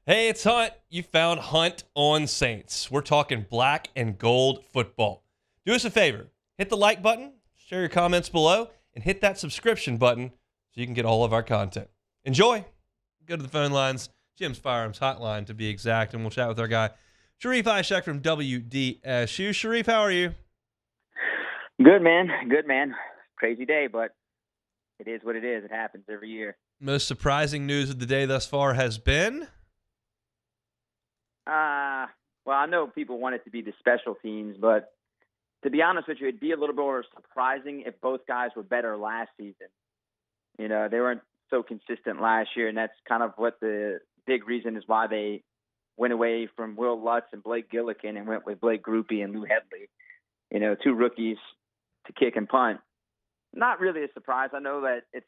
Hey, it's Hunt. You found Hunt on Saints. We're talking black and gold football. Do us a favor. Hit the like button, share your comments below, and hit that subscription button so you can get all of our content. Enjoy. Go to the phone lines, Jim's Firearms Hotline to be exact, and we'll chat with our guy, Sharief Ishaq from WDSU. Sharief, how are you? Good, man. Good, man. Crazy day, but it is what it is. It happens every year. Most surprising news of the day thus far has been? Well, I know people want it to be the special teams, but to be honest with you, it'd be a little more surprising if both guys were better last season. You know, they weren't so consistent last year, and that's kind of what the big reason is why they went away from Wil Lutz and Blake Gillikin and went with Blake Groupie and Lou Hedley. You know, two rookies to kick and punt. Not really a surprise. I know that it's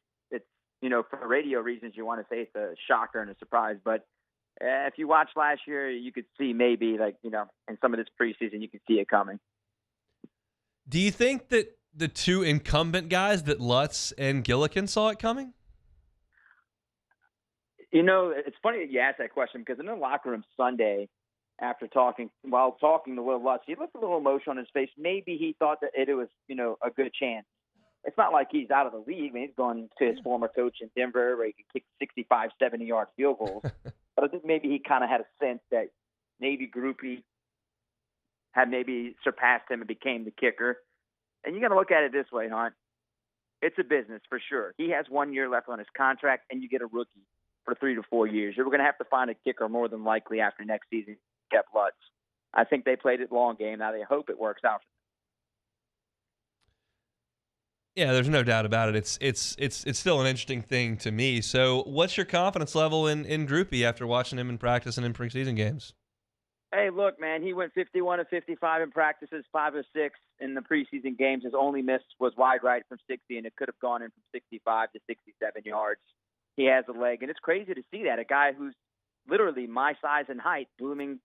for radio reasons you want to say it's a shocker and a surprise, but if you watched last year, you could see maybe in some of this preseason you could see it coming. Do you think that the two incumbent guys, that Lutz and Gillikin, saw it coming? You know, it's funny that you asked that question because in the locker room Sunday, while talking to Wil Lutz, he looked a little emotional on his face. Maybe he thought that it was, a good chance. It's not like he's out of the league. I mean, he's going to his former coach in Denver where he could kick 65, 70-yard field goals. But I think maybe he kind of had a sense that maybe Groupie had maybe surpassed him and became the kicker. And you got to look at it this way, Hunt. It's a business for sure. He has 1 year left on his contract, and you get a rookie for 3 to 4 years. You're going to have to find a kicker more than likely after next season. Kept Lutz. I think they played it long game. Now they hope it works out for them. Yeah, there's no doubt about it. It's still an interesting thing to me. So, what's your confidence level in Groupie after watching him in practice and in preseason games? Hey, look, man, he went 51 of 55 in practices, 5 of 6 in the preseason games. His only miss was wide right from 60, and it could have gone in from 65 to 67 yards. He has a leg, and it's crazy to see that. A guy who's literally my size and height booming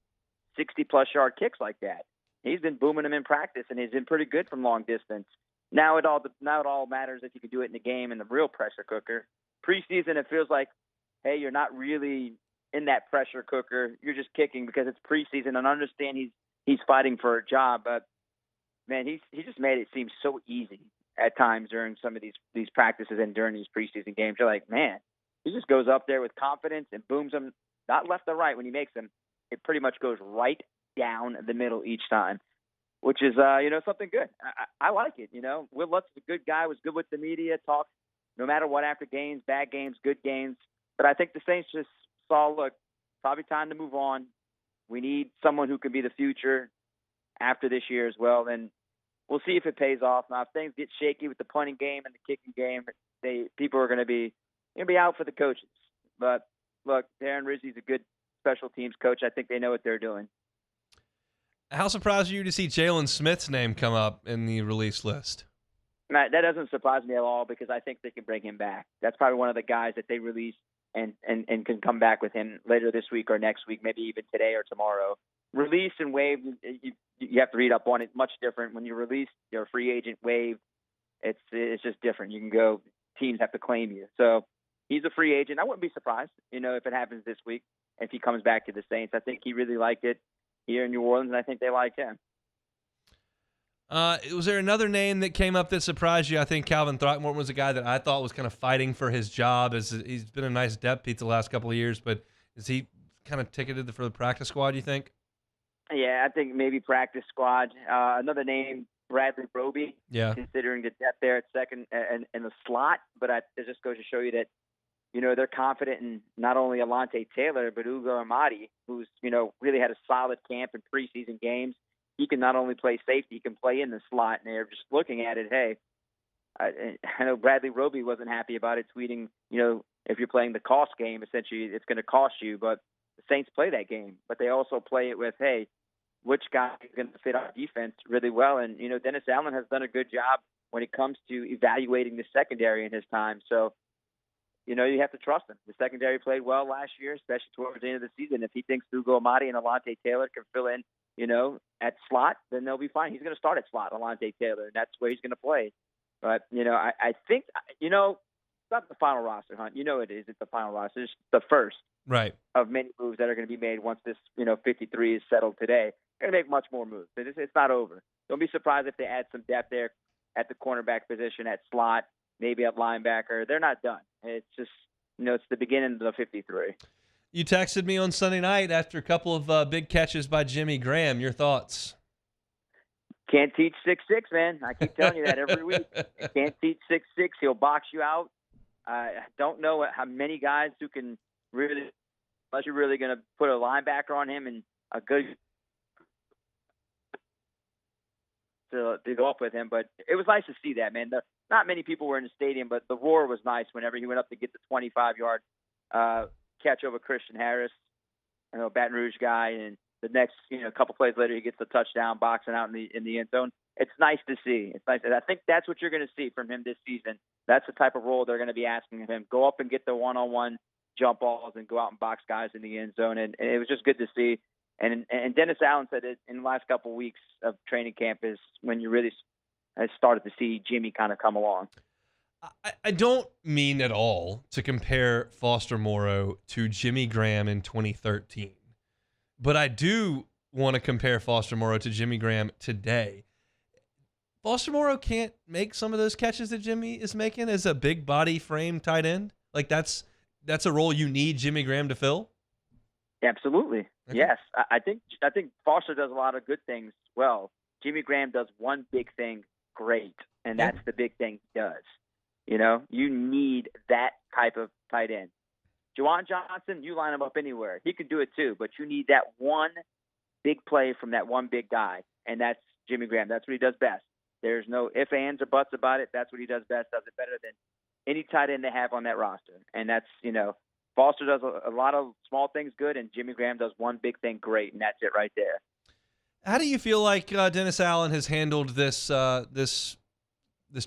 60-plus yard kicks like that. He's been booming them in practice, and he's been pretty good from long distance. Now it all matters if you can do it in the game in the real pressure cooker. Preseason, it feels like, hey, you're not really in that pressure cooker. You're just kicking because it's preseason. And I understand he's fighting for a job, but man, he just made it seem so easy at times during some of these practices and during these preseason games. You're like, man, he just goes up there with confidence and booms them, not left or right when he makes them. It pretty much goes right down the middle each time, which is, something good. I like it. Wil Lutz is a good guy, was good with the media, talks no matter what after games, bad games, good games. But I think the Saints just saw, look, probably time to move on. We need someone who can be the future after this year as well. And we'll see if it pays off. Now, if things get shaky with the punting game and the kicking game, people are going to be out for the coaches. But, look, Darren Rizzi's a good special teams coach. I think they know what they're doing. How surprised are you to see Jalen Smith's name come up in the release list? That doesn't surprise me at all because I think they can bring him back. That's probably one of the guys that they release and can come back with him later this week or next week, maybe even today or tomorrow. Release and waive, you have to read up on it. Much different. When you release, you're a free agent. Waive, it's just different. You can go, teams have to claim you. So he's a free agent. I wouldn't be surprised, if it happens this week, if he comes back to the Saints. I think he really liked it here in New Orleans, and I think they like him. Was there another name that came up that surprised you? I think Calvin Throckmorton was a guy that I thought was kind of fighting for his job. He's been a nice depth piece the last couple of years, but is he kind of ticketed for the practice squad, you think? Yeah, I think maybe practice squad. Another name, Bradley Roby, considering the depth there at second and the slot. But it just goes to show you that, they're confident in not only Alontae Taylor, but Ugo Amadi, who's, really had a solid camp in preseason games. He can not only play safety, he can play in the slot. And they're just looking at it, hey, I know Bradley Roby wasn't happy about it, tweeting, if you're playing the cost game, essentially it's going to cost you. But the Saints play that game. But they also play it with, hey, which guy is going to fit our defense really well? And, Dennis Allen has done a good job when it comes to evaluating the secondary in his time. So, you have to trust him. The secondary played well last year, especially towards the end of the season. If he thinks Ugo Amadi and Alontae Taylor can fill in, at slot, then they'll be fine. He's going to start at slot, Alontae Taylor, and that's where he's going to play. But, I think, not the final roster, Hunt. You know it is. It's the final roster. It's the first Right. of many moves that are going to be made once this, 53 is settled today. They're going to make much more moves. It's not over. Don't be surprised if they add some depth there at the cornerback position, at slot, maybe at linebacker. They're not done. It's just, it's the beginning of the 53. You texted me on Sunday night after a couple of big catches by Jimmy Graham. Your thoughts? Can't teach 6'6", man. I keep telling you that every week. Can't teach 6'6". He'll box you out. I don't know how many guys who can really, unless you're really going to put a linebacker on him and a good to go up with him. But it was nice to see that, man. Not many people were in the stadium, but the roar was nice whenever he went up to get the 25-yard catch over Christian Harris, Baton Rouge guy, and the next, couple plays later, he gets the touchdown, boxing out in the end zone. It's nice to see. It's nice. And I think that's what you're going to see from him this season. That's the type of role they're going to be asking of him. Go up and get the one-on-one jump balls and go out and box guys in the end zone. And it was just good to see. And Dennis Allen said it in the last couple of weeks of training camp is when you really started to see Jimmy kind of come along. I don't mean at all to compare Foster Moreau to Jimmy Graham in 2013. But I do want to compare Foster Moreau to Jimmy Graham today. Foster Moreau can't make some of those catches that Jimmy is making as a big body frame tight end. Like that's a role you need Jimmy Graham to fill. Absolutely. Okay. Yes. I think Foster does a lot of good things well. Jimmy Graham does one big thing great, and that's the big thing he does. You need that type of tight end. Juwan Johnson, you line him up anywhere. He could do it too, but you need that one big play from that one big guy, and that's Jimmy Graham. That's what he does best. There's no ifs, ands, or buts about it. That's what he does best, does it better than any tight end they have on that roster. And that's, Foster does a lot of small things good, and Jimmy Graham does one big thing great, and that's it right there. How do you feel like Dennis Allen has handled this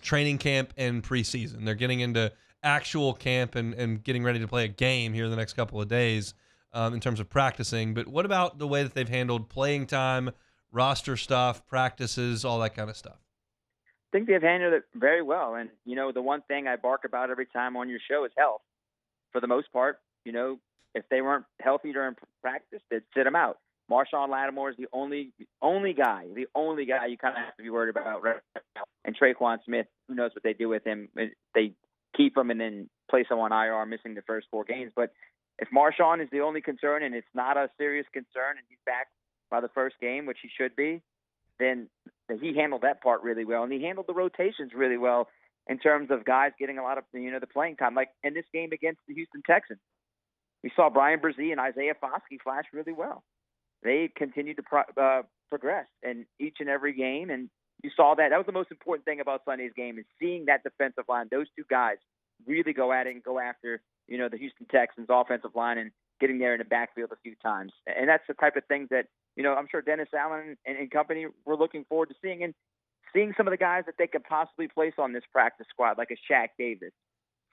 training camp and preseason? They're getting into actual camp and getting ready to play a game here in the next couple of days in terms of practicing. But what about the way that they've handled playing time, roster stuff, practices, all that kind of stuff? I think they've handled it very well. And, the one thing I bark about every time on your show is health. For the most part, if they weren't healthy during practice, they'd sit them out. Marshawn Lattimore is the only guy you kind of have to be worried about right now. And Traquan Smith, who knows what they do with him. They keep him and then place him on IR, missing the first 4 games. But if Marshawn is the only concern, and it's not a serious concern, and he's back by the first game, which he should be, then he handled that part really well. And he handled the rotations really well in terms of guys getting a lot of, the playing time. Like in this game against the Houston Texans, we saw Brian Brzee and Isaiah Foskey flash really well. They continued to progress in each and every game, and you saw that. That was the most important thing about Sunday's game, is seeing that defensive line, those two guys, really go at it and go after, the Houston Texans offensive line and getting there in the backfield a few times. And that's the type of things that, I'm sure Dennis Allen and company were looking forward to seeing, and seeing some of the guys that they could possibly place on this practice squad, like a Shaq Davis,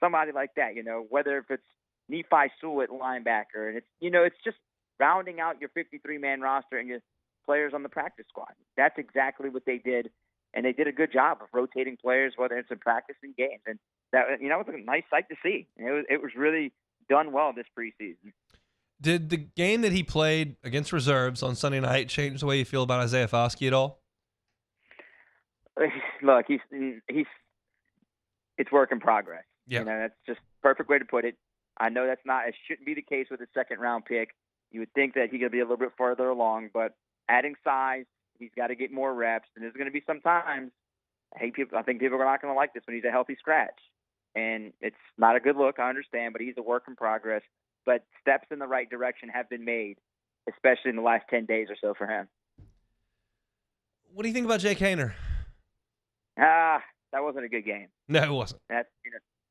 somebody like that, whether if it's Nephi Sewell at linebacker, and it's just rounding out your 53-man roster and your players on the practice squad. That's exactly what they did, and they did a good job of rotating players, whether it's in practice and games. And that was a nice sight to see. It was really done well this preseason. Did the game that he played against reserves on Sunday night change the way you feel about Isaiah Foskey at all? Look, it's work in progress. Yeah. That's just a perfect way to put it. I know it shouldn't be the case with a second-round pick. You would think that he could be a little bit further along, but adding size, he's got to get more reps. And there's going to be some times, I think people are not going to like this when he's a healthy scratch. And it's not a good look, I understand, but he's a work in progress. But steps in the right direction have been made, especially in the last 10 days or so for him. What do you think about Jay Cainer? That wasn't a good game. No, it wasn't.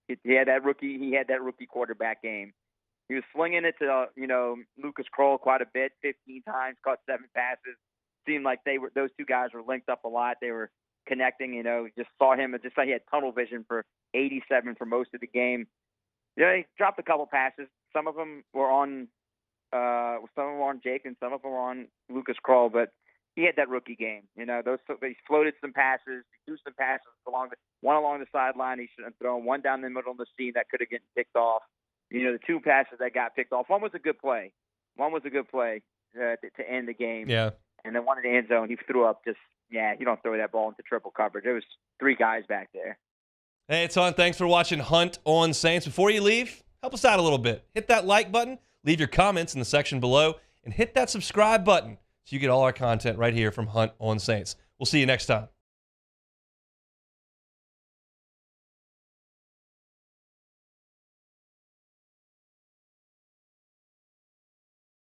He had that rookie quarterback game. He was slinging it to Lucas Kroll quite a bit, 15 times, caught 7 passes. Seemed like those two guys were linked up a lot. They were connecting. Just saw him. Just like he had tunnel vision for 87 for most of the game. He dropped a couple passes. Some of them were on Jake, and some of them were on Lucas Kroll. But he had that rookie game. He floated some passes, he threw some passes one along the sideline he shouldn't have thrown, one down the middle of the seam that could have gotten picked off. The two passes that got picked off. One was a good play. To end the game. Yeah. And then one in the end zone, he threw up you don't throw that ball into triple coverage. There was 3 guys back there. Hey, it's Hunt. Thanks for watching Hunt on Saints. Before you leave, help us out a little bit. Hit that like button, leave your comments in the section below, and hit that subscribe button so you get all our content right here from Hunt on Saints. We'll see you next time.